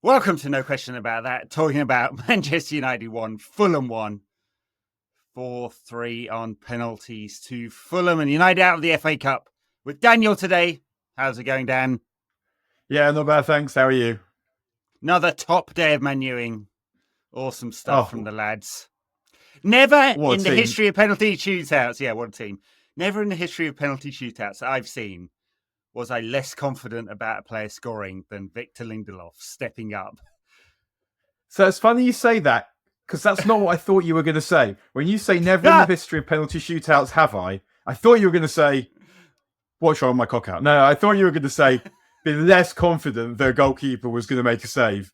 Welcome to No Question About That, talking about Manchester United won, Fulham won, 4-3 on penalties to Fulham, and United out of the FA Cup. With Daniel today. How's it going, Dan? Yeah, not bad, thanks. How are you? Another top day of manuing. Awesome stuff from the lads. Never in the history of penalty shootouts. Yeah, what a team. Never in the history of penalty shootouts I've seen was I less confident about a player scoring than Victor Lindelof stepping up. So it's funny you say that, because that's not what I thought you were going to say. When you say never in the history of penalty shootouts have I thought you were going to say, watch on my cock out. No, I thought you were going to say, be less confident their goalkeeper was going to make a save.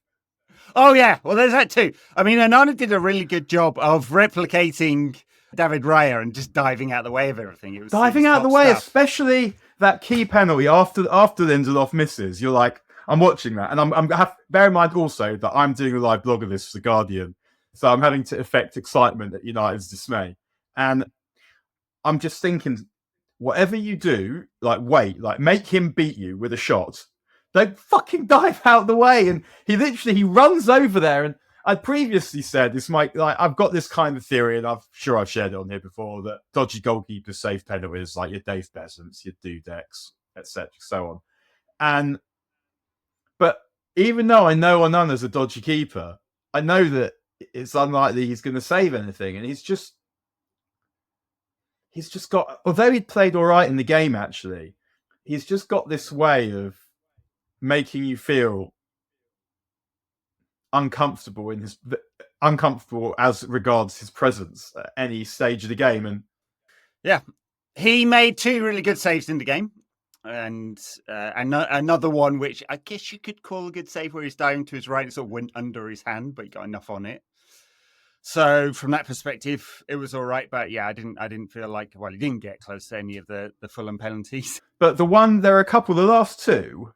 Oh, yeah. Well, there's that too. I mean, Onana did a really good job of replicating David Raya and just diving out the way of everything. It was diving out the way, especially that key penalty after Lindelof misses. You're like, I'm watching that. And bear in mind also that I'm doing a live blog of this for The Guardian. So I'm having to affect excitement at United's dismay. And I'm just thinking, whatever you do, make him beat you with a shot. They fucking dive out the way, and he runs over there. And I previously said this might I've got this kind of theory, and I've shared it on here before, that dodgy goalkeepers save penalties, like your Dave Besants, your Dudeks, etc., so on. But even though I know Onana's a dodgy keeper, I know that it's unlikely he's going to save anything, and he's just got, although he'd played all right in the game, actually, he's just got this way of making you feel uncomfortable as regards his presence at any stage of the game. And yeah, he made two really good saves in the game, and another one which I guess you could call a good save, where he's diving to his right and sort of went under his hand, but he got enough on it. So from that perspective, it was all right. But yeah, I didn't feel like, well, he didn't get close to any of the Fulham penalties. But there are a couple, the last two,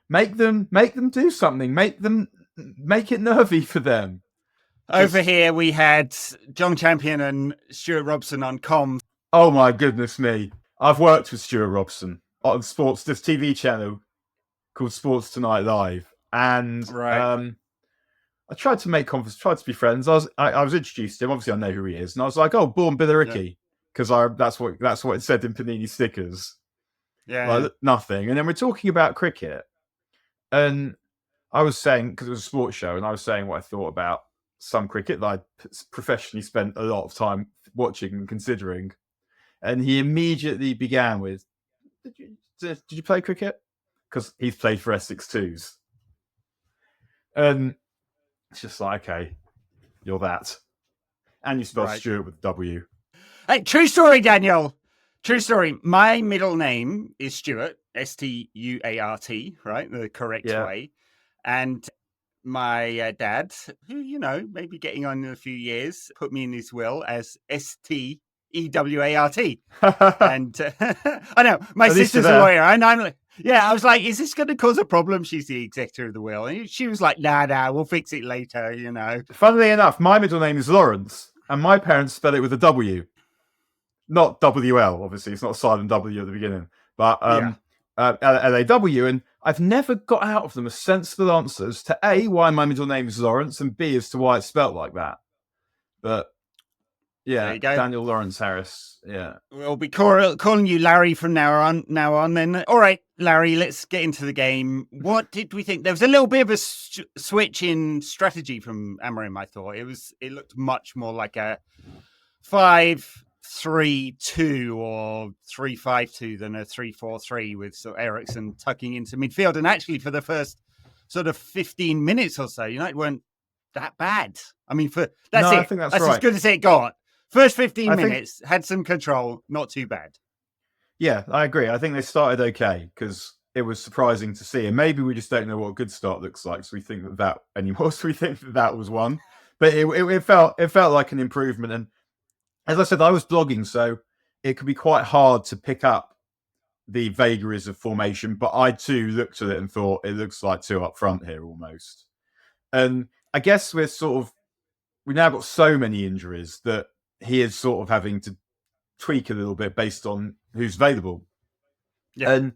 make them do something. Make it nervy for them. Over here, we had John Champion and Stuart Robson on comms. Oh my goodness me. I've worked with Stuart Robson on this TV channel called Sports Tonight Live. And right. I tried to make conference, tried to be friends. I was introduced to him. Obviously, I know who he is. And I was like, oh, born Billericay. Because that's what it said in Panini stickers. Yeah. Nothing. And then we're talking about cricket. And I was saying, because it was a sports show, and I was saying what I thought about some cricket that I'd professionally spent a lot of time watching and considering. And he immediately began with, did you play cricket? Because he's played for Essex Twos. And it's just like, okay, you're that. And you spell Stuart with W. Hey, true story, Daniel. True story. My middle name is Stuart, Stuart, right? The correct way. And my dad, who, maybe getting on in a few years, put me in his will as Stewart. And I know, my sister's a lawyer. And I'm like, I was like, is this going to cause a problem? She's the executor of the will. And she was like, nah, we'll fix it later, Funnily enough, my middle name is Lawrence, and my parents spell it with a W. Not WL, obviously. It's not a silent W at the beginning. But LAW. And I've never got out of them a sensible answer as to A, why my middle name is Lawrence, and B, as to why it's spelt like that. But yeah, Daniel Lawrence Harris. Yeah, we'll be calling you Larry from now on. Then, all right, Larry, let's get into the game. What did we think? There was a little bit of a switch in strategy from Amorim. I thought it looked much more like a 5-3-2 or 3-5-2 than a 3-4-3 with sort of Eriksen tucking into midfield. And actually, for the first sort of 15 minutes or so, United weren't that bad. I mean, I think that's right. As good as it got. First 15 minutes, had some control, not too bad. Yeah, I agree. I think they started okay, because it was surprising to see. And maybe we just don't know what a good start looks like, so we think that anymore. So we think that was one. But it felt like an improvement. And as I said, I was blogging, so it could be quite hard to pick up the vagaries of formation. But I too looked at it and thought, it looks like two up front here almost. And I guess we've now got so many injuries that he is sort of having to tweak a little bit based on who's available. Yeah.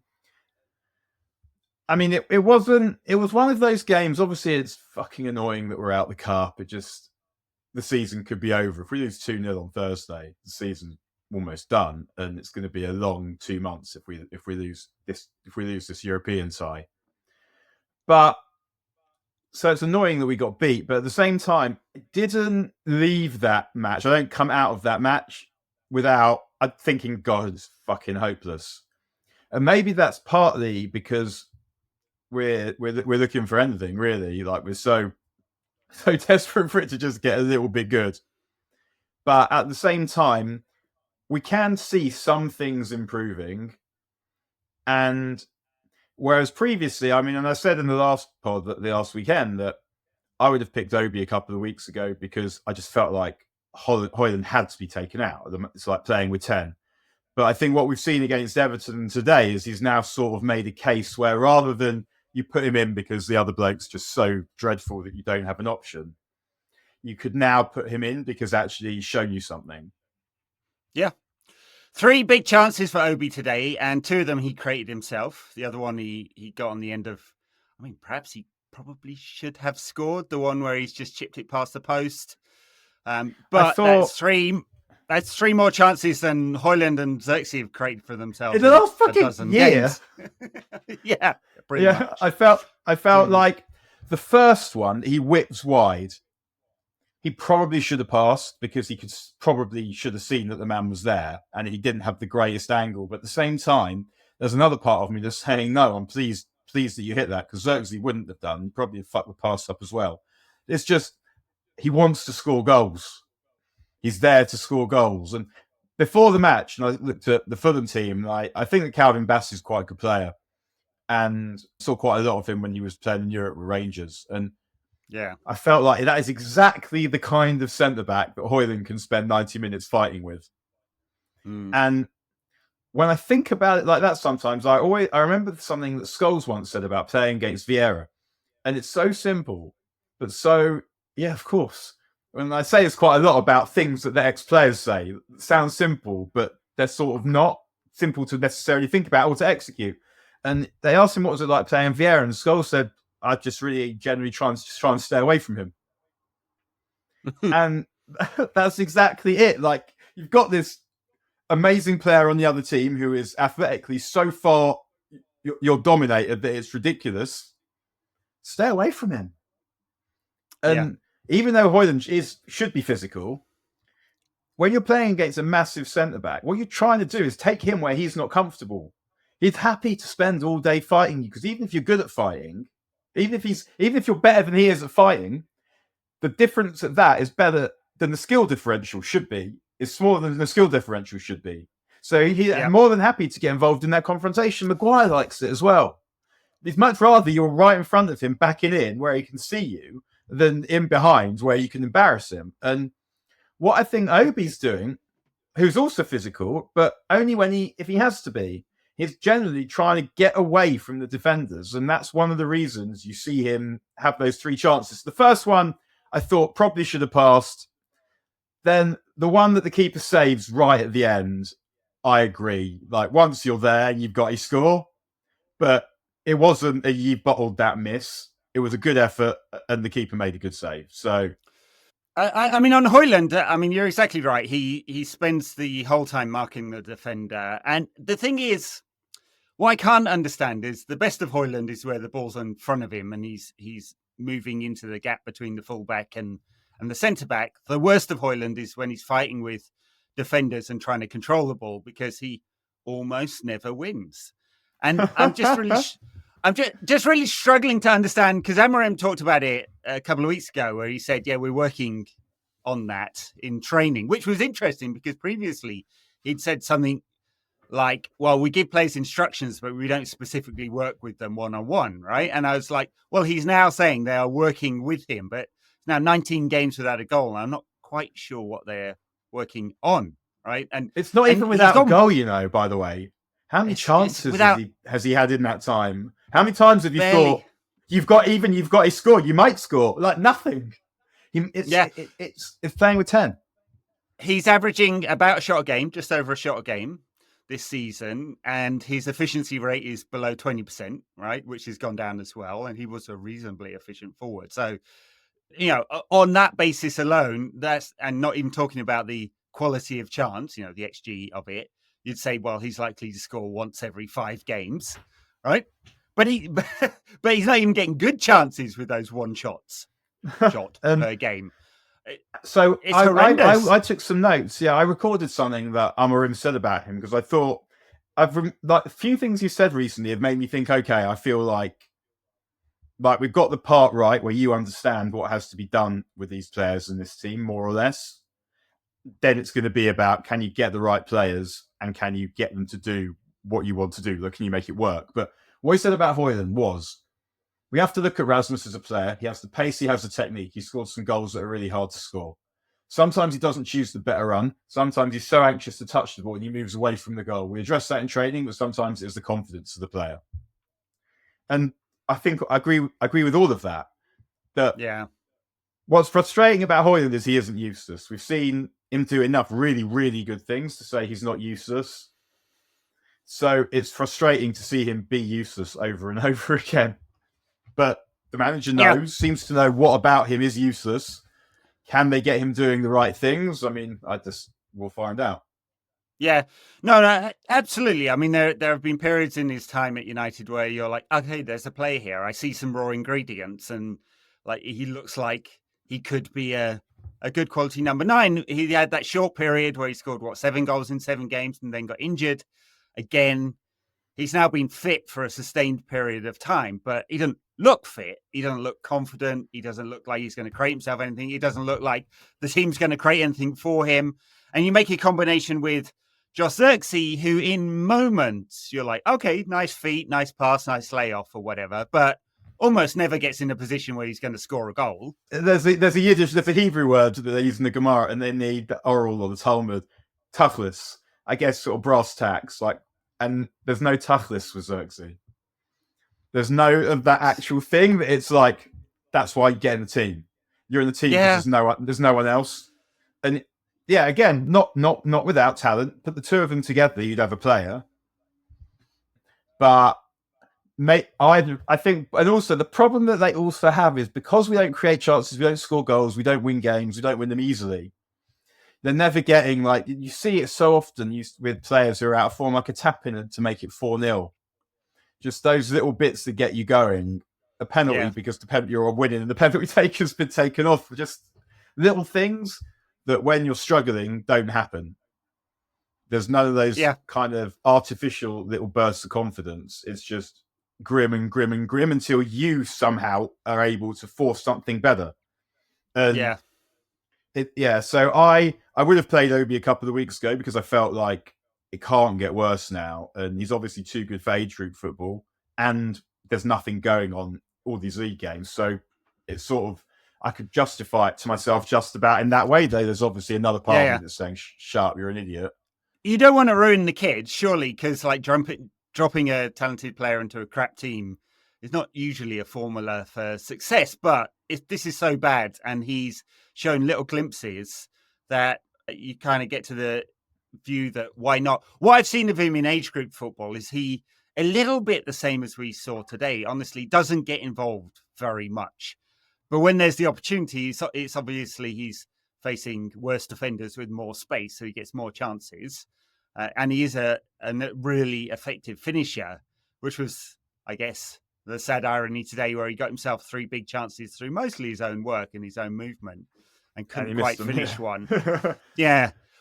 And I mean, it wasn't. It was one of those games. Obviously, it's fucking annoying that we're out the cup. The season could be over if we lose 2-0 on Thursday. The season's almost done, and it's going to be a long 2 months if we lose this European tie. But so it's annoying that we got beat, but at the same time, it didn't leave that match. I don't come out of that match without thinking, God, it's fucking hopeless. And maybe that's partly because we're looking for anything, really. Like, we're so desperate for it to just get a little bit good. But at the same time, we can see some things improving. And whereas previously, I mean, and I said in the last pod, the last weekend, that I would have picked Obi a couple of weeks ago because I just felt like Hojlund had to be taken out. It's like playing with 10. But I think what we've seen against Everton today is he's now sort of made a case where rather than you put him in because the other bloke's just so dreadful that you don't have an option, you could now put him in because actually he's shown you something. Yeah. 3 big chances for Obi today, and 2 of them he created himself. The other one he got on the end of, I mean, perhaps he probably should have scored. The one where he's just chipped it past the post. But that's 3 more chances than Hojlund and Xerxes have created for themselves in the last fucking year. Yeah, much. I felt like the first one he whipped wide. He probably should have passed because he should have seen that the man was there, and he didn't have the greatest angle. But at the same time, there's another part of me that's saying, no, I'm pleased that you hit that, because Xerxes wouldn't have done. He'd probably have fucked the pass up as well. It's just, he wants to score goals. He's there to score goals. And before the match, and I looked at the Fulham team, I think that Calvin Bass is quite a good player, and saw quite a lot of him when he was playing in Europe with Rangers. And yeah, I felt like that is exactly the kind of centre-back that Hojlund can spend 90 minutes fighting with. And when I think about it like that sometimes, I remember something that Scholes once said about playing against Vieira. And it's so simple, but so, yeah, of course. When I say it's quite a lot about things that the ex-players say, it sounds simple, but they're sort of not simple to necessarily think about or to execute. And they asked him what was it like playing Vieira, and Scholes said, I just really generally try and stay away from him. And that's exactly it. Like, you've got this amazing player on the other team who is athletically so far, you're dominated that it's ridiculous. Stay away from him. And even though Hojlund should be physical, when you're playing against a massive centre-back, what you're trying to do is take him where he's not comfortable. He's happy to spend all day fighting you, because even if you're good at fighting, even if you're better than he is at fighting, the difference at that is better than the skill differential should be. It's smaller than the skill differential should be. So he's more than happy to get involved in that confrontation. Maguire likes it as well. He'd much rather you're right in front of him, backing in where he can see you, than in behind where you can embarrass him. And what I think Obi's doing, who's also physical, but only if he has to be, he's generally trying to get away from the defenders. And that's one of the reasons you see him have those 3 chances. The first one, I thought probably should have passed. Then the one that the keeper saves right at the end, I agree. Like, once you're there, you've got to score. But it wasn't a you bottled that miss. It was a good effort, and the keeper made a good save. So, I mean, on Hojlund, I mean, you're exactly right. He spends the whole time marking the defender. And the thing is, what I can't understand is the best of Hojlund is where the ball's in front of him and he's moving into the gap between the fullback and the centre-back. The worst of Hojlund is when he's fighting with defenders and trying to control the ball, because he almost never wins. And I'm just really... I'm just really struggling to understand, because Amorim talked about it a couple of weeks ago where he said, yeah, we're working on that in training, which was interesting because previously he'd said something like, well, we give players instructions, but we don't specifically work with them one-on-one, right? And I was like, well, he's now saying they are working with him, but it's now 19 games without a goal. And I'm not quite sure what they're working on, right? And it's not even without a goal, by the way. How many chances has he had in that time? How many times have you thought you've got to score? You might score. Like, nothing. It's playing with 10. He's averaging about a shot a game, just over a shot a game this season, and his efficiency rate is below 20%, right? Which has gone down as well. And he was a reasonably efficient forward. So, on that basis alone, and not even talking about the quality of chance, the XG of it, you'd say, well, he's likely to score once every 5 games, right? But but he's not even getting good chances with those one shot per game. So it's horrendous. I took some notes. Yeah, I recorded something that Amorim said about him because I thought a few things you said recently have made me think. Okay, I feel like we've got the part right where you understand what has to be done with these players in this team, more or less. Then it's going to be about, can you get the right players and can you get them to do what you want to do? Can you make it work? But what he said about Hojlund was, we have to look at Rasmus as a player. He has the pace, he has the technique. He scored some goals that are really hard to score. Sometimes he doesn't choose the better run. Sometimes he's so anxious to touch the ball and he moves away from the goal. We address that in training, but sometimes it's the confidence of the player. And I think I agree with all of that. Yeah. What's frustrating about Hojlund is he isn't useless. We've seen him do enough really, really good things to say he's not useless. So it's frustrating to see him be useless over and over again. But the manager seems to know what about him is useless. Can they get him doing the right things? I mean, we'll find out. Yeah, no, absolutely. I mean, there have been periods in his time at United where you're like, okay, there's a player here. I see some raw ingredients, and like he looks like he could be a good quality number 9. He had that short period where he scored 7 goals in 7 games, and then got injured again. He's now been fit for a sustained period of time, but he doesn't look fit. He doesn't look confident. He doesn't look like he's going to create himself anything. He doesn't look like the team's going to create anything for him. And you make a combination with Josh Zirkzee, who in moments you're like, okay, nice feet, nice pass, nice layoff or whatever, but almost never gets in a position where he's going to score a goal. There's a Hebrew word that they use in the Gemara, and they need the oral or the Talmud, tachlis, I guess, sort of brass tacks, and there's no tachlis with Zirkzee. There's no of that actual thing. It's like, that's why you get in the team. You're in the team because there's no one else. And yeah, again, not without talent. Put the two of them together, you'd have a player. But I think, and also the problem that they also have is because we don't create chances, we don't score goals, we don't win games, we don't win them easily. They're never getting, you see it so often with players who are out of form, like a tap-in to make it 4-0. Just those little bits that get you going. A penalty because the penalty you're winning and the penalty taker's been taken off. Just little things that when you're struggling don't happen. There's none of those kind of artificial little bursts of confidence. It's just grim and grim and grim until you somehow are able to force something better. And so I would have played Obi a couple of weeks ago because I felt like it can't get worse now. And he's obviously too good for age group football. And there's nothing going on all these league games. So it's sort of, I could justify it to myself just about in that way, though. There's obviously another part of me that's saying, shut up, you're an idiot. You don't want to ruin the kids, surely, because dropping a talented player into a crap team is not usually a formula for success. But this is so bad, and he's shown little glimpses that you kind of get to the view that why not? What I've seen of him in age group football is he a little bit the same as we saw today. Honestly, doesn't get involved very much. But when there's the opportunity, it's obviously he's facing worse defenders with more space, so he gets more chances. And he is a really effective finisher, which was, I guess, the sad irony today where he got himself 3 big chances through mostly his own work and his own movement and couldn't quite finish one.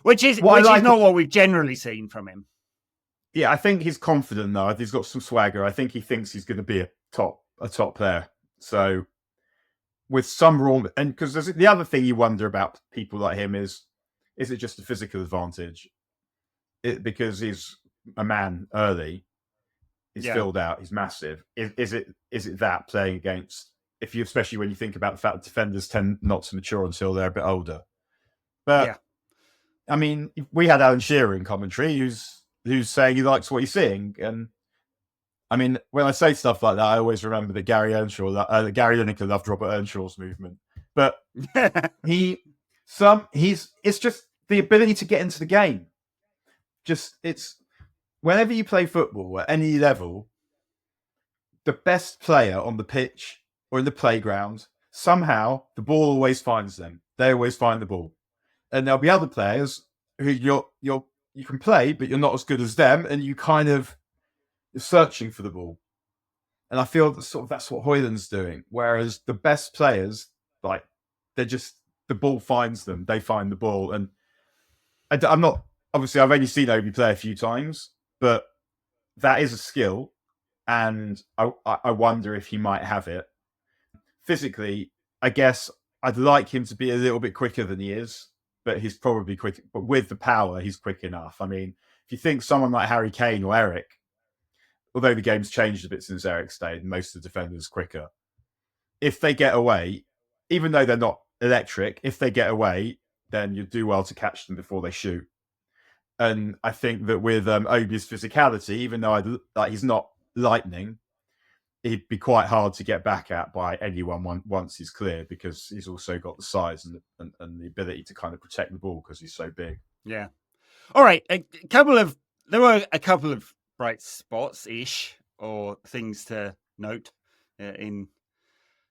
Which is not what we've generally seen from him. Yeah, I think he's confident, though. He's got some swagger. I think he thinks he's going to be a top player. So with some raw, and because the other thing you wonder about people like him is it just a physical advantage? Because he's a man early, he's filled out, he's massive. Is it that playing against, especially when you think about the fact that defenders tend not to mature until they're a bit older? But I mean, we had Alan Shearer in commentary, who's saying he likes what he's seeing, and I mean, when I say stuff like that, I always remember that Gary Lineker loved Robert Earnshaw's movement, but it's just the ability to get into the game. whenever you play football at any level, the best player on the pitch or in the playground, somehow the ball always finds them. They always find the ball. And there'll be other players who you can play, but you're not as good as them, and you're searching for the ball. And I feel that that's what Hojlund's doing. Whereas the best players, like, the ball finds them. They find the ball. And I'm not, obviously, I've only seen Obi play a few times, but that is a skill. And I wonder if he might have it. Physically, I guess I'd like him to be a little bit quicker than he is, but he's probably quick. But with the power, he's quick enough. I mean, if you think someone like Harry Kane or Eric, although the game's changed a bit since Eric stayed, most of the defenders are quicker. If they get away, even though they're not electric, if they get away, then you do well to catch them before they shoot. And I think that with Obi's physicality, even though he's not lightning, he'd be quite hard to get back at by anyone once he's clear, because he's also got the size and the ability to kind of protect the ball because he's so big. Yeah. All right. There were a couple of bright spots-ish, or things to note in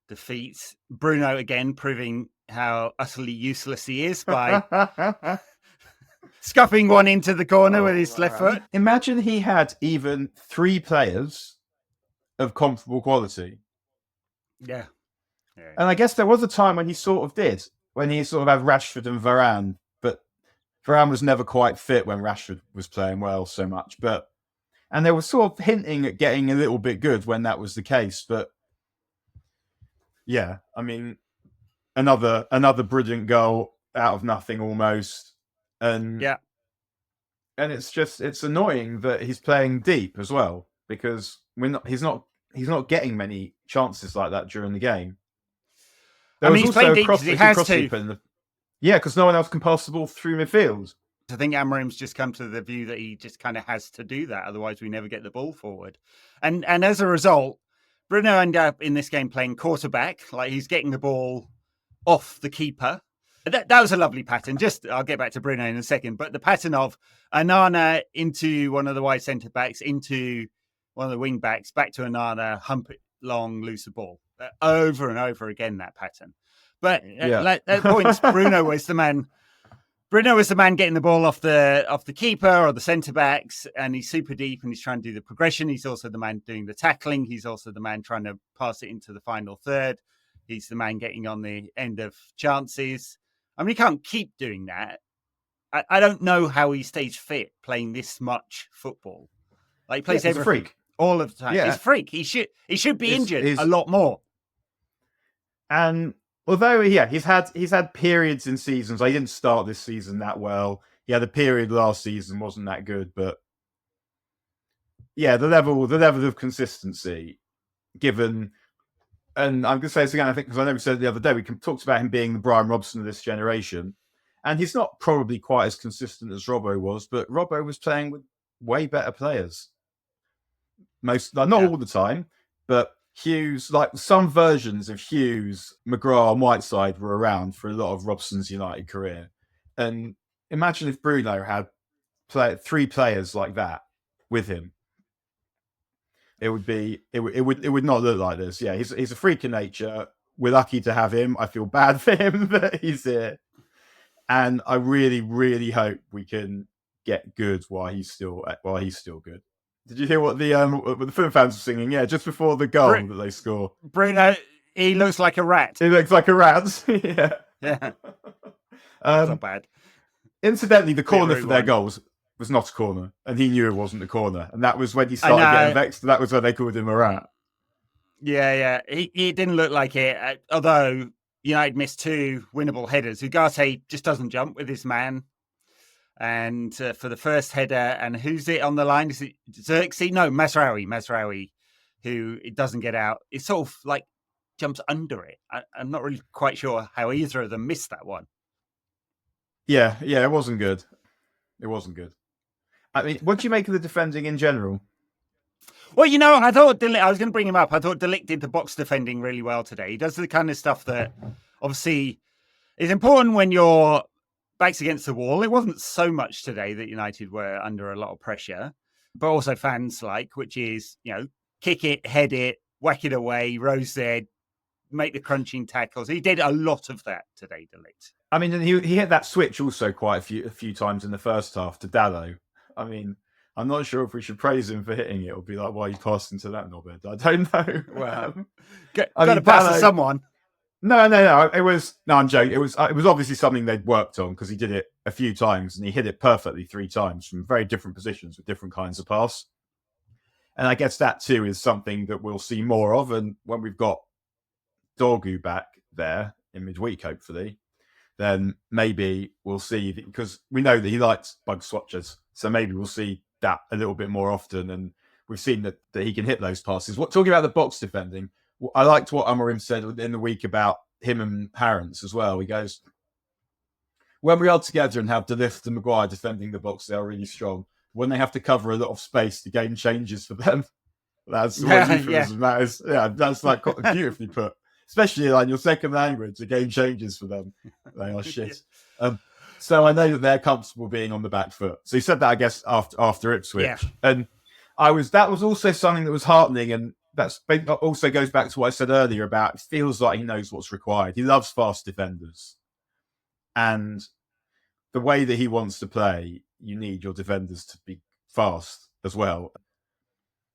defeats. Bruno again proving how utterly useless he is by scuffing one into the corner with his left foot. Imagine he had even 3 players of comparable quality. Yeah. And I guess there was a time when he sort of did, when he sort of had Rashford and Varane, but Varane was never quite fit when Rashford was playing well so much. And they were sort of hinting at getting a little bit good when that was the case. But yeah, I mean, another brilliant goal out of nothing almost. And yeah. And it's annoying that he's playing deep as well, because he's not getting many chances like that during the game. He's playing deep because he has to. Yeah, because no one else can pass the ball through midfield. I think Amorim's just come to the view that he just kind of has to do that, otherwise we never get the ball forward. And as a result, Bruno ended up in this game playing quarterback, like he's getting the ball off the keeper. That was a lovely pattern. I'll get back to Bruno in a second, but the pattern of Onana into one of the wide centre backs, into one of the wing backs, back to Onana, hump it long, lose the ball, over and over again. That pattern. But at points, Bruno was the man. Bruno was the man getting the ball off the keeper or the centre backs, and he's super deep and he's trying to do the progression. He's also the man doing the tackling. He's also the man trying to pass it into the final third. He's the man getting on the end of chances. I mean, he can't keep doing that. I don't know how he stays fit playing this much football. Like, he plays everything, a freak all of the time. Yeah. He's a freak. He should be injured a lot more. And although, he's had periods in seasons. He didn't start this season that well. He had a period last season, wasn't that good. But yeah, the level of consistency given. And I'm going to say this again, I think, because I know we said it the other day, we talked about him being the Brian Robson of this generation. And he's not probably quite as consistent as Robbo was, but Robbo was playing with way better players. Not all the time, but Hughes, like some versions of Hughes, McGrath and Whiteside were around for a lot of Robson's United career. And imagine if Bruno had 3 players like that with him. It would not look like this. Yeah, he's a freak of nature. We're lucky to have him. I feel bad for him that he's here. And I really, really hope we can get good while he's still good. Did you hear what the Fulham fans were singing? Yeah, just before the goal that they score. Bruno, he looks like a rat. He looks like a rat. Yeah. Yeah. Not bad. Incidentally, the corner for their goals was not a corner, and he knew it wasn't a corner. And that was when he started getting vexed. That was when they called him a rat. Yeah. He didn't look like it, although United missed 2 winnable headers. Ugarte just doesn't jump with his man. And for the first header, and who's it on the line? Is it Xerxes? No, Mazraoui, who it doesn't get out. It sort of like jumps under it. I'm not really quite sure how either of them missed that one. Yeah, it wasn't good. I mean, what do you make of the defending in general? Well, I thought I was going to bring him up. I thought Dalot did the box defending really well today. He does the kind of stuff that obviously is important when you're backs against the wall. It wasn't so much today that United were under a lot of pressure, but also fans like, which is, kick it, head it, whack it away, Rose there, make the crunching tackles. He did a lot of that today, Dalot. I mean, and he hit that switch also quite a few times in the first half to Dalot. I mean, I'm not sure if we should praise him for hitting it or be like, why are you passing to that knobhead? I don't know. Well, got to pass to someone. No. It was I'm joking. It was obviously something they'd worked on because he did it a few times and he hit it perfectly 3 times from very different positions with different kinds of pass. And I guess that too is something that we'll see more of. And when we've got Dorgu back there in midweek, hopefully, then maybe we'll see, because we know that he likes bug swatches. So maybe we'll see that a little bit more often. And we've seen that he can hit those passes. Talking about the box defending, I liked what Amorim said in the week about him and Harrens as well. He goes, when we are together and have De Ligt and Maguire defending the box, they are really strong. When they have to cover a lot of space, the game changes for them. That's what euphemism that is. Yeah, that's like beautifully put. Especially like in your second language, the game changes for them. They are shit. So I know that they're comfortable being on the back foot. So he said that, I guess, after Ipswich. And that was also something that was heartening, and that also goes back to what I said earlier about it feels like he knows what's required. He loves fast defenders. And the way that he wants to play, you need your defenders to be fast as well.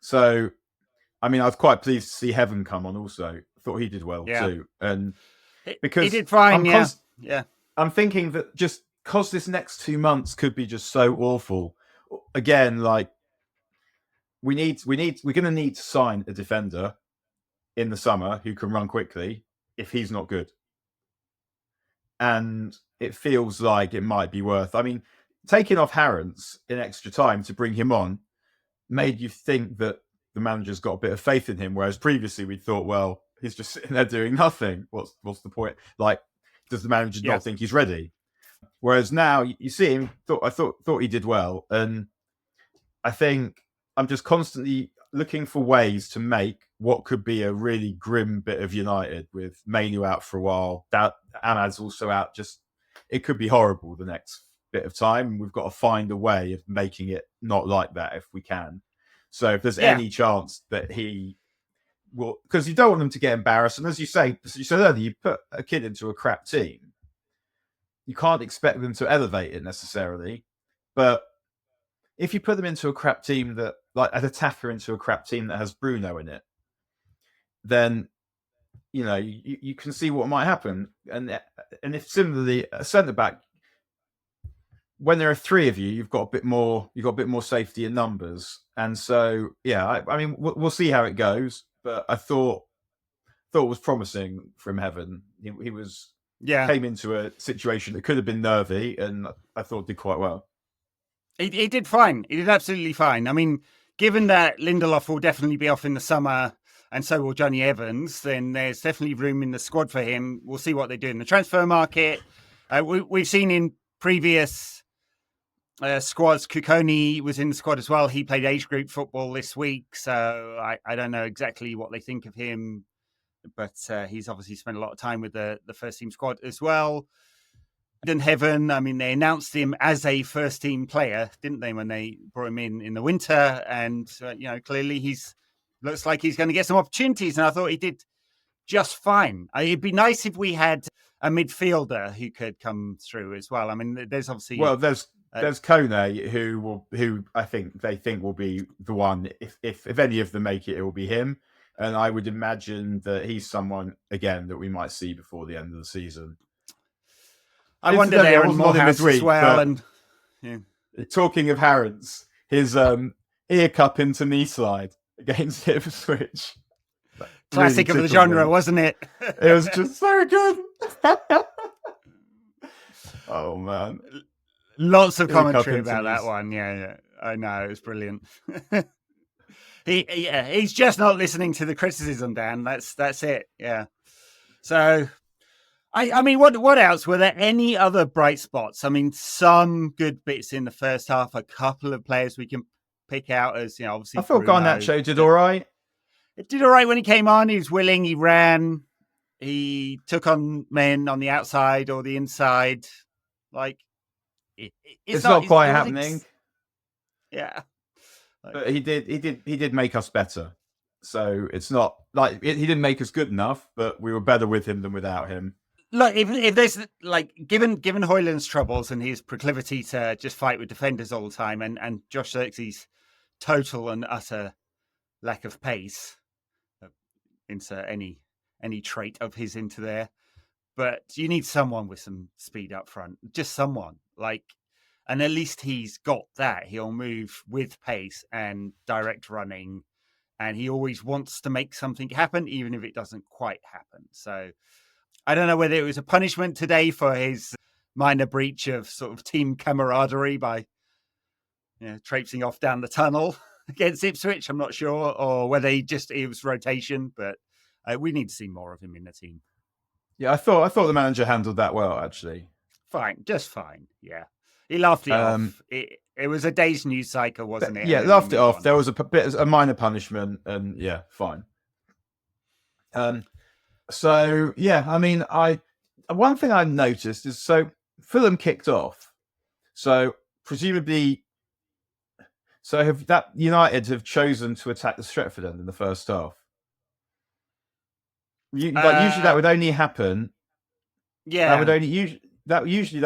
So, I mean, I was quite pleased to see Heaven come on also. I thought he did well too. And because he did fine, I'm thinking that just because this next 2 months could be just so awful. Again, like we're going to need to sign a defender in the summer who can run quickly if he's not good. And it feels like it might be worth. I mean, taking off Harrens in extra time to bring him on made you think that the manager's got a bit of faith in him, whereas previously we thought, well, he's just sitting there doing nothing. What's the point? Like, does the manager not think he's ready? Whereas now you see him. I thought he did well, and I think I'm just constantly looking for ways to make what could be a really grim bit of United with Mainu out for a while. Ahmad's also out. Just it could be horrible the next bit of time. We've got to find a way of making it not like that if we can. So if there's any chance that he will, because you don't want them to get embarrassed. And as you said earlier, you put a kid into a crap team. You can't expect them to elevate it necessarily. But if you put them into a crap team that, like an attacker into a crap team that has Bruno in it, then, you can see what might happen. And if similarly, a centre-back, when there are 3 of you, you've got a bit more safety in numbers. And so, I mean, we'll see how it goes. But I thought it was promising from Heaven. He was came into a situation that could have been nervy, and I thought did quite well. He did fine. He did absolutely fine. I mean, given that Lindelof will definitely be off in the summer, and so will Johnny Evans, then there's definitely room in the squad for him. We'll see what they do in the transfer market. We've seen in previous squads, Kukoni was in the squad as well. He played age group football this week, so I don't know exactly what they think of him, but he's obviously spent a lot of time with the first team squad as well. And Heaven, I mean, they announced him as a first team player, didn't they, when they brought him in the winter? And, clearly looks like he's going to get some opportunities. And I thought he did just fine. It'd be nice if we had a midfielder who could come through as well. I mean, there's obviously... Well, there's Kone, who I think they think will be the one. If any of them make it, it will be him. And I would imagine that he's someone, again, that we might see before the end of the season. I wonder there on Morehouse as well. And talking of Harrods, his ear cup into knee slide against Ipswich. Classic of the genre, wasn't it? It was just so good. Oh, man. Lots of commentary about that one. Yeah. I know. It was brilliant. He's just not listening to the criticism, Dan. That's it. Yeah. So... I mean, what else? Were there any other bright spots? I mean, some good bits in the first half, a couple of players we can pick out as, obviously. I thought Garnacho did all right. It did all right when he came on. He was willing. He ran. He took on men on the outside or the inside. Like, it's not quite happening. Yeah. But he did make us better. So it's not like he didn't make us good enough, but we were better with him than without him. Look, if there's like given Hojlund's troubles and his proclivity to just fight with defenders all the time, and Josh Xerxes' total and utter lack of pace, insert any trait of his into there, but you need someone with some speed up front, just someone and at least he's got that. He'll move with pace and direct running, and he always wants to make something happen, even if it doesn't quite happen. So I don't know whether it was a punishment today for his minor breach of sort of team camaraderie by traipsing off down the tunnel against Ipswich. I'm not sure, or whether it was rotation, but we need to see more of him in the team. Yeah, I thought the manager handled that well, actually. Fine, just fine. Yeah, he laughed it off. It was a day's news cycle, wasn't it? Yeah, laughed it off. There was a minor punishment, and yeah, fine. So yeah, I mean, one thing I noticed is Fulham kicked off, so presumably. So United have chosen to attack the Stretford end in the first half? Usually that would only happen. Yeah, that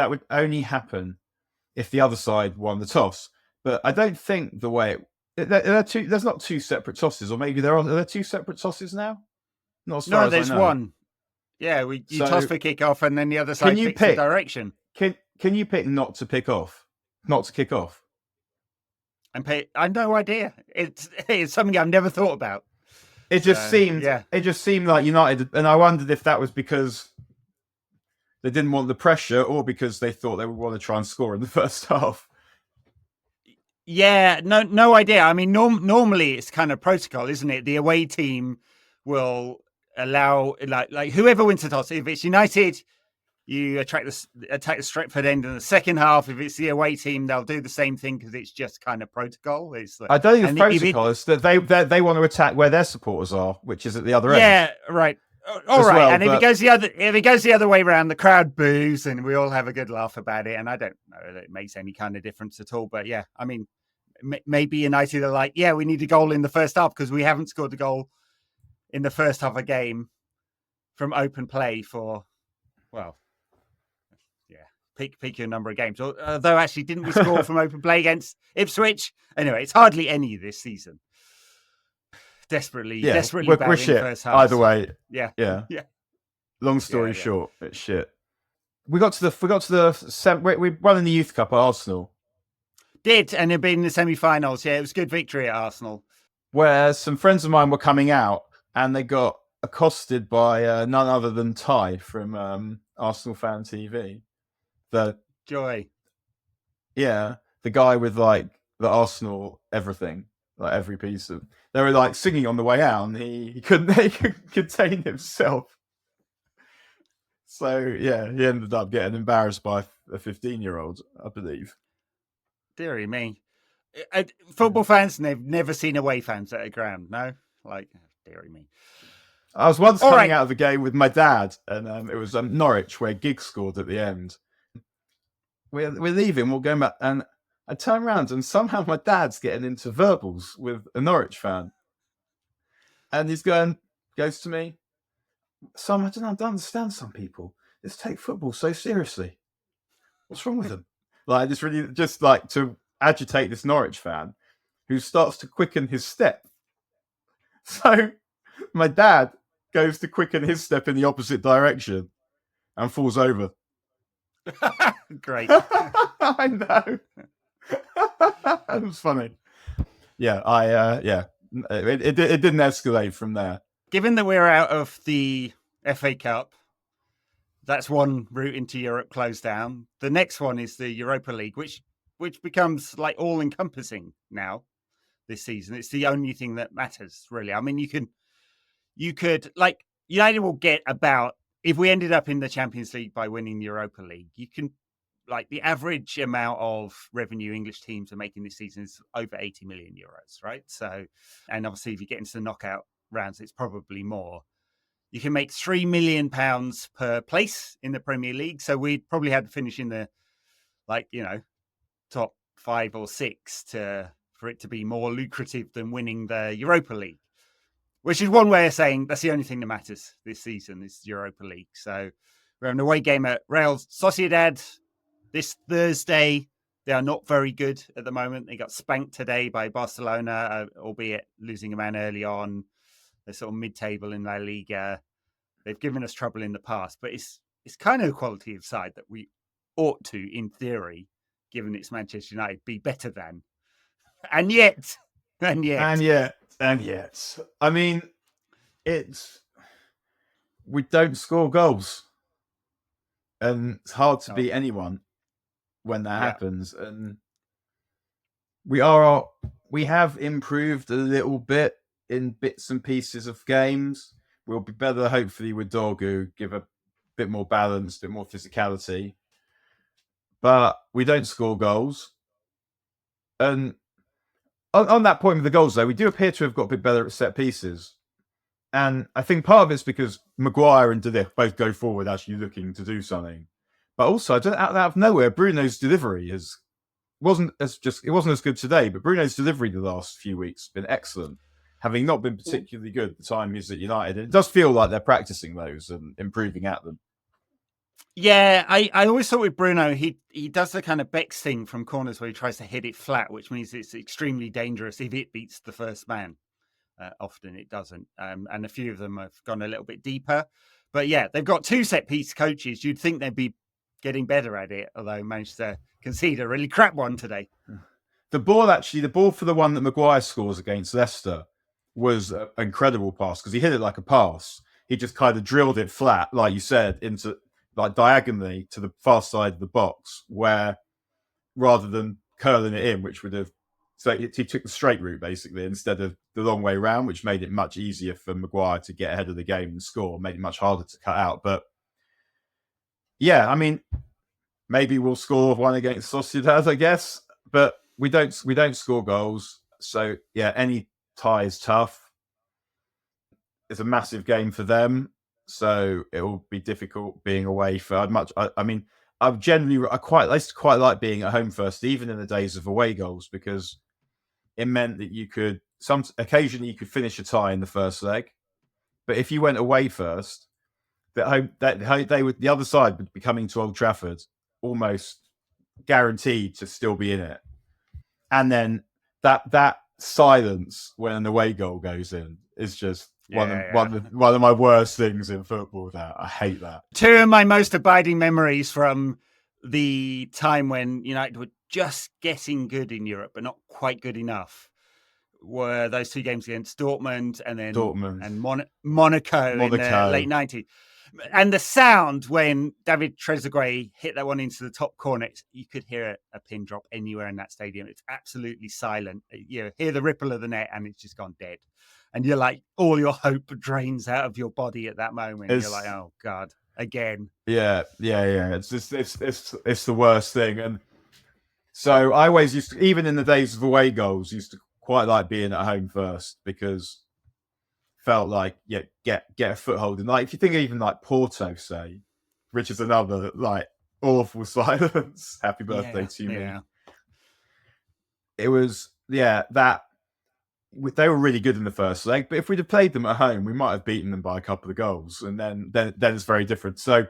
would only happen if the other side won the toss. But I don't think the way there's not two separate tosses, or maybe are there two separate tosses now? Not as far as there's I know. one. Yeah, you toss for kick off, and then the other side picks the direction. Can you pick not to kick off? I had no idea. It's something I've never thought about. It just seemed like United, and I wondered if that was because they didn't want the pressure, or because they thought they would want to try and score in the first half. Yeah, no idea. I mean, normally it's kind of protocol, isn't it? The away team will allow like whoever wins the toss. If it's United, you attack the Stretford end in the second half. If it's the away team, they'll do the same thing because it's just kind of protocol. I don't think it's protocol. It's that they want to attack where their supporters are, which is at the other end. Yeah, right. All right. Well, and if it goes the other way around, the crowd boos, and we all have a good laugh about it. And I don't know that it makes any kind of difference at all. But yeah, I mean, maybe United are like, yeah, we need a goal in the first half because we haven't scored a goal in the first half of a game from open play for, well, pick your number of games. Although actually, didn't we score from open play against Ipswich? Anyway, it's hardly any this season. Desperately we're shit. First half. Either way, yeah. Long story short, it's shit. We got to the we won in the Youth Cup at Arsenal. Did, and it'd been in the semi-finals. Yeah, it was a good victory at Arsenal. Where some friends of mine were coming out, and they got accosted by none other than Ty from Arsenal Fan TV. The guy with like the Arsenal everything, like every piece of. They were like singing on the way out, and he couldn't contain himself. So yeah, he ended up getting embarrassed by a 15-year-old, I believe. Deary me, football fans, they've never seen away fans at a ground. No, deary me. I was once coming out of a game with my dad, and it was Norwich where Giggs scored at the end. We're leaving, we're going back, and I turn around and somehow my dad's getting into verbals with a Norwich fan. And he's goes to me, Sam, I don't understand some people. Let's take football so seriously. What's wrong with them? Like, it's really just like to agitate this Norwich fan who starts to quicken his step. So my dad goes to quicken his step in the opposite direction and falls over. Great. I know. That was funny. Yeah, it didn't escalate from there. Given that we're out of the FA Cup, that's one route into Europe closed down. The next one is the Europa League, which becomes like all encompassing now this season. It's the only thing that matters, really. I mean, you could like United will get about, if we ended up in the Champions League by winning the Europa League, you can, like, the average amount of revenue English teams are making this season is over 80 million euros, right? So, and obviously if you get into the knockout rounds, it's probably more. You can make £3 million per place in the Premier League. So we'd probably had to finish in the, top 5 or 6 to for it to be more lucrative than winning the Europa League, which is one way of saying that's the only thing that matters this season is Europa League. So we're having an away game at Real Sociedad this Thursday. They are not very good at the moment. They got spanked today by Barcelona, albeit losing a man early on. They're sort of mid-table in La Liga. They've given us trouble in the past, but it's kind of the quality of side that we ought to, in theory, given it's Manchester United, be better than. And yet. I mean, we don't score goals. And it's hard to beat anyone when that happens. And we have improved a little bit in bits and pieces of games. We'll be better, hopefully, with Dorgu, give a bit more balance, a bit more physicality. But we don't score goals. And on that point with the goals, though, we do appear to have got a bit better at set pieces. And I think part of it's because Maguire and De Ligt both go forward actually looking to do something. But also, out of nowhere, Bruno's delivery wasn't as good today, but Bruno's delivery the last few weeks has been excellent, having not been particularly good at the time he's at United. And it does feel like they're practicing those and improving at them. Yeah, I always thought with Bruno, he does the kind of Bex thing from corners where he tries to hit it flat, which means it's extremely dangerous if it beats the first man. Often it doesn't. And a few of them have gone a little bit deeper. But yeah, they've got 2 set-piece coaches. You'd think they'd be getting better at it, although managed to concede a really crap one today. The ball for the one that Maguire scores against Leicester was an incredible pass because he hit it like a pass. He just kind of drilled it flat, like you said, into like diagonally to the far side of the box, where rather than curling it in, which would have... So he took the straight route, basically, instead of the long way round, which made it much easier for Maguire to get ahead of the game and score, made it much harder to cut out. But yeah, I mean, maybe we'll score one against Sociedad, I guess, but we don't score goals. So yeah, any tie is tough. It's a massive game for them, so it will be difficult being away for much. I used to quite like being at home first, even in the days of away goals, because it meant that you could occasionally you could finish a tie in the first leg, but if you went away first, the other side would be coming to Old Trafford almost guaranteed to still be in it, and then that silence when an away goal goes in is just one of my worst things in football. That I hate that. 2 of my most abiding memories from the time when United were just getting good in Europe, but not quite good enough, were those 2 games against Dortmund and then Monaco in the late 90s. And the sound when David Trezeguet hit that one into the top corner, you could hear a pin drop anywhere in that stadium. It's absolutely silent. You hear the ripple of the net and it's just gone dead. And you're like, all your hope drains out of your body at that moment. You're like, oh God, again. Yeah. It's just it's the worst thing. And so I always used to, even in the days of away goals, used to quite like being at home first, because felt like get a foothold. And like if you think of even like Porto, say, which is another like awful silence. Happy birthday to me. It was that they were really good in the first leg, but if we'd have played them at home, we might have beaten them by a couple of goals, and then it's very different. So,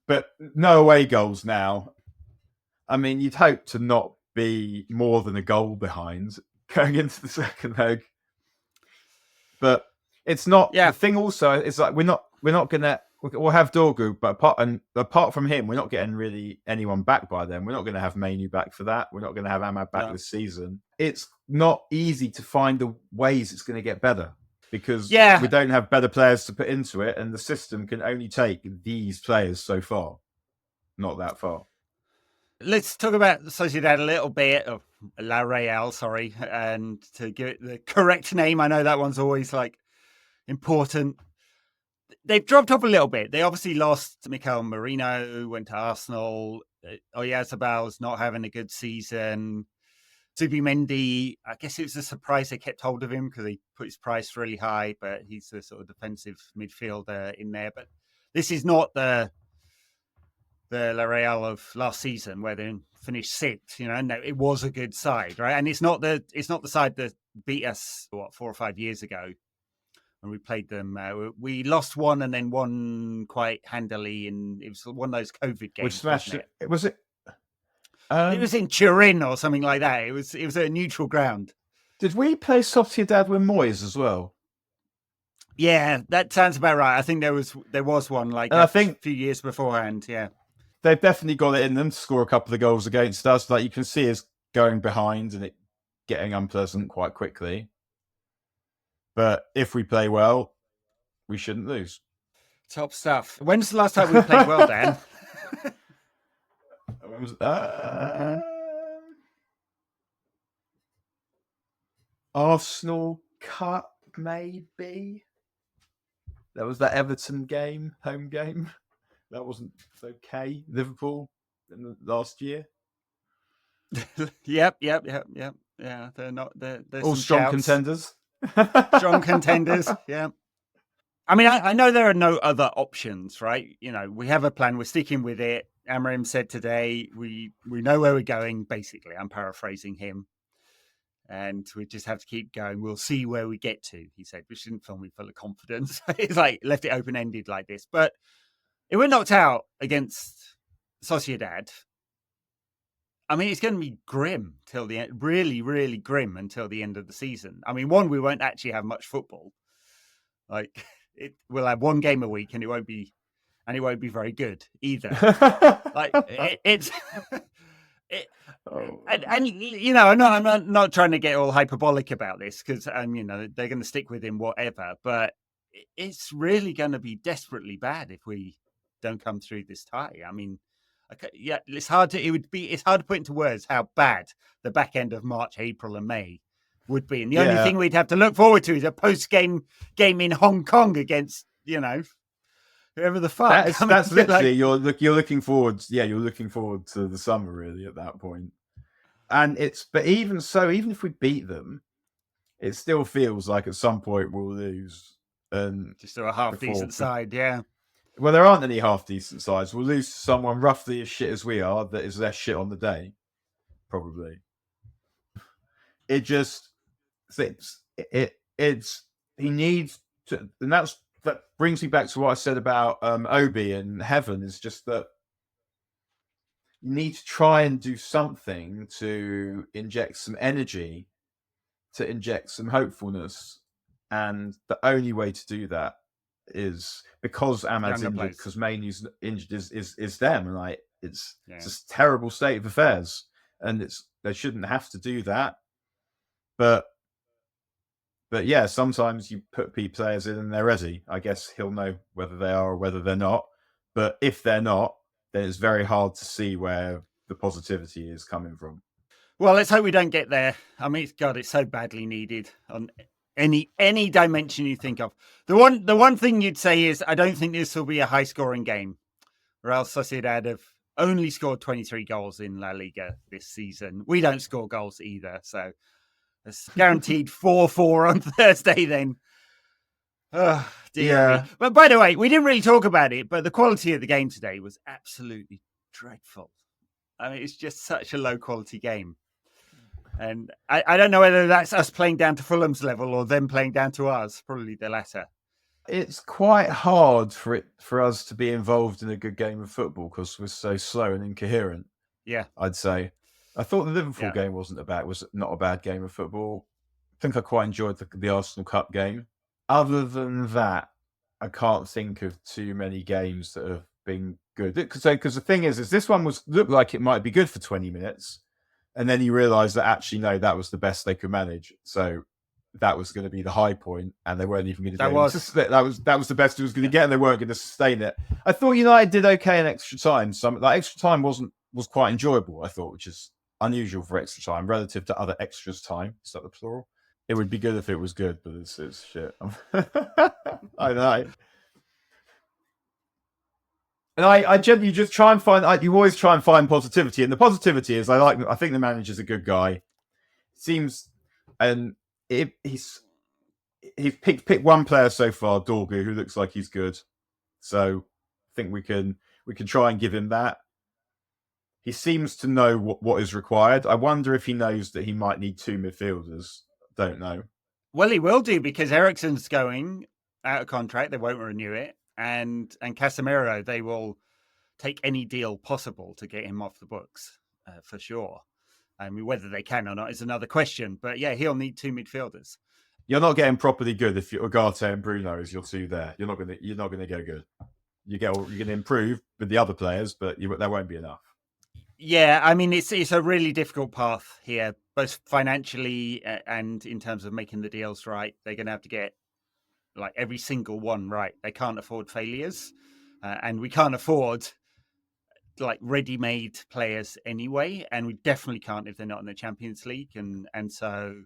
but no away goals now. I mean, you'd hope to not be more than a goal behind going into the second leg, but it's not. Yeah. The thing also is like we're not gonna. We'll have Dorgu, but apart from him, we're not getting really anyone back by then. We're not going to have Mainu back for that. We're not going to have Ahmad back this season. It's not easy to find the ways it's going to get better, because we don't have better players to put into it, and the system can only take these players so far. Not that far. Let's talk about Sociedad a little bit, of La Real, sorry, and to give it the correct name. I know that one's always like important. They've dropped off a little bit. They obviously lost Mikel Merino, went to Arsenal. Oyarzábal's not having a good season. Zubimendi, I guess it was a surprise they kept hold of him because he put his price really high, but he's a sort of defensive midfielder in there. But this is not the La Real of last season, where they're in finished sixth, and it was a good side, right? And it's not the side that beat us 4 or 5 years ago when we played them. We lost one and then won quite handily, and it was one of those COVID games. Which smashed wasn't it? Was it? It was in Turin or something like that. It was a neutral ground. Did we play Sociedad with Moyes as well? Yeah, that sounds about right. I think there was one like I think a few years beforehand. Yeah, they've definitely got it in them to score a couple of goals against us. Like you can see us going behind and it getting unpleasant quite quickly. But if we play well, we shouldn't lose. Top stuff. When's the last time we played well, Dan? When was that? Arsenal Cup, maybe. That was that Everton game, home game. That wasn't okay. Liverpool in the last year. Yep. Yeah, they're not. They're all strong contenders. Strong contenders. Yeah. I mean, I know there are no other options, right? We have a plan. We're sticking with it. Amorim said today, we know where we're going. Basically, I'm paraphrasing him. And we just have to keep going. We'll see where we get to, he said, which didn't fill me full of confidence. It's like left it open-ended like this. But if we're knocked out against Sociedad, I mean, it's going to be grim till the end, really, really grim until the end of the season. I mean, we won't actually have much football. Like, we'll have one game a week and it won't be very good either. Like, it's... And I'm not trying to get all hyperbolic about this because they're going to stick with him whatever, but it's really going to be desperately bad if we don't come through this tie. I mean, it's hard to put into words how bad the back end of March, April, and May would be, and the only thing we'd have to look forward to is a post-game game in Hong Kong against whoever the fuck. That's literally you're looking forward. Yeah, you're looking forward to the summer really at that point. And but even so, even if we beat them, it still feels like at some point we'll lose. And just a half decent side, yeah. Well, there aren't any half decent sides. We'll lose to someone roughly as shit as we are that is less shit on the day, probably. It just he needs to, and that brings me back to what I said about Obi and Heaven. Is just that you need to try and do something to inject some energy, to inject some hopefulness, and the only way to do that is because Ahmad's injured, because Mainu's injured, is them, and like it's just a terrible state of affairs, and they shouldn't have to do that, but yeah, sometimes you put players in and they're ready. I guess he'll know whether they are or whether they're not, but if they're not, then it's very hard to see where the positivity is coming from. Well, let's hope we don't get there. I mean, God, it's so badly needed on any dimension you think of. The one thing you'd say is I don't think this will be a high-scoring game. Real Sociedad have only scored 23 goals in La Liga this season. We don't score goals either, so it's guaranteed 4-4 on Thursday then. Oh, dear me. But by the way, we didn't really talk about it, but the quality of the game today was absolutely dreadful. I mean, it's just such a low-quality game. And I don't know whether that's us playing down to Fulham's level or them playing down to us. Probably the latter. It's quite hard for us to be involved in a good game of football because we're so slow and incoherent. Yeah, I'd say. I thought the Liverpool game was not a bad game of football. I think I quite enjoyed the Arsenal Cup game. Other than that, I can't think of too many games that have been good. Because the thing is this one looked like it might be good for 20 minutes. And then you realise that actually, no, that was the best they could manage. So that was going to be the high point, and they weren't even going to do it. That was the best it was going to get, and they weren't going to sustain it. I thought United did okay in extra time. Extra time was quite enjoyable, I thought, which is unusual for extra time relative to other extras time. Is that the plural? It would be good if it was good, but it's shit. I know. And I generally just try and find. You always try and find positivity, and the positivity is I think the manager's a good guy. Seems, and he's picked one player so far, Dorgu, who looks like he's good. So I think we can try and give him that. he seems to know what is required. I wonder if he knows that he might need 2 midfielders. Don't know. Well, he will do, because Eriksen's going out of contract. They won't renew it. And Casemiro, they will take any deal possible to get him off the books, for sure. I mean, whether they can or not is another question. But yeah, he'll need 2 midfielders. You're not getting properly good if Ugarte and Bruno is your 2 there. You're not gonna go good. You're gonna improve with the other players, but there won't be enough. Yeah, I mean, it's a really difficult path here, both financially and in terms of making the deals right. They're going to have to get like every single one right. They can't afford failures, and we can't afford like ready-made players anyway, and we definitely can't if they're not in the Champions League. And so,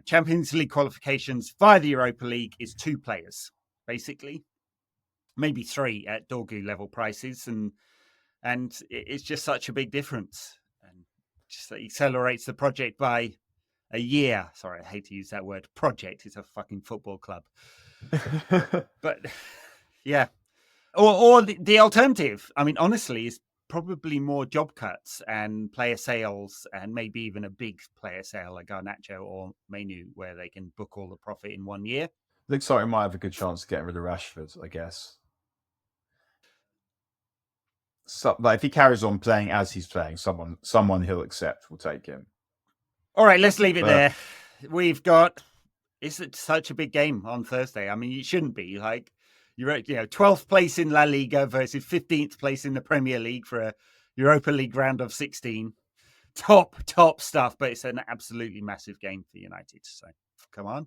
Champions League qualifications via the Europa League is 2 players, basically, maybe 3 at Dorgu level prices, and it's just such a big difference, and just accelerates the project by a year. Sorry, I hate to use that word. Project. It's a fucking football club. But yeah, or the alternative, I mean, honestly, is probably more job cuts and player sales, and maybe even a big player sale like Garnacho or Menu, where they can book all the profit in 1 year. Looks like we might have a good chance of getting rid of Rashford, I guess. So, like, if he carries on playing as he's playing, someone he'll accept will take him. All right, let's leave it there. We've got. It's such a big game on Thursday. I mean, it shouldn't be. Like, you're 12th place in La Liga versus 15th place in the Premier League for a Europa League round of 16. Top stuff, but it's an absolutely massive game for United. So come on.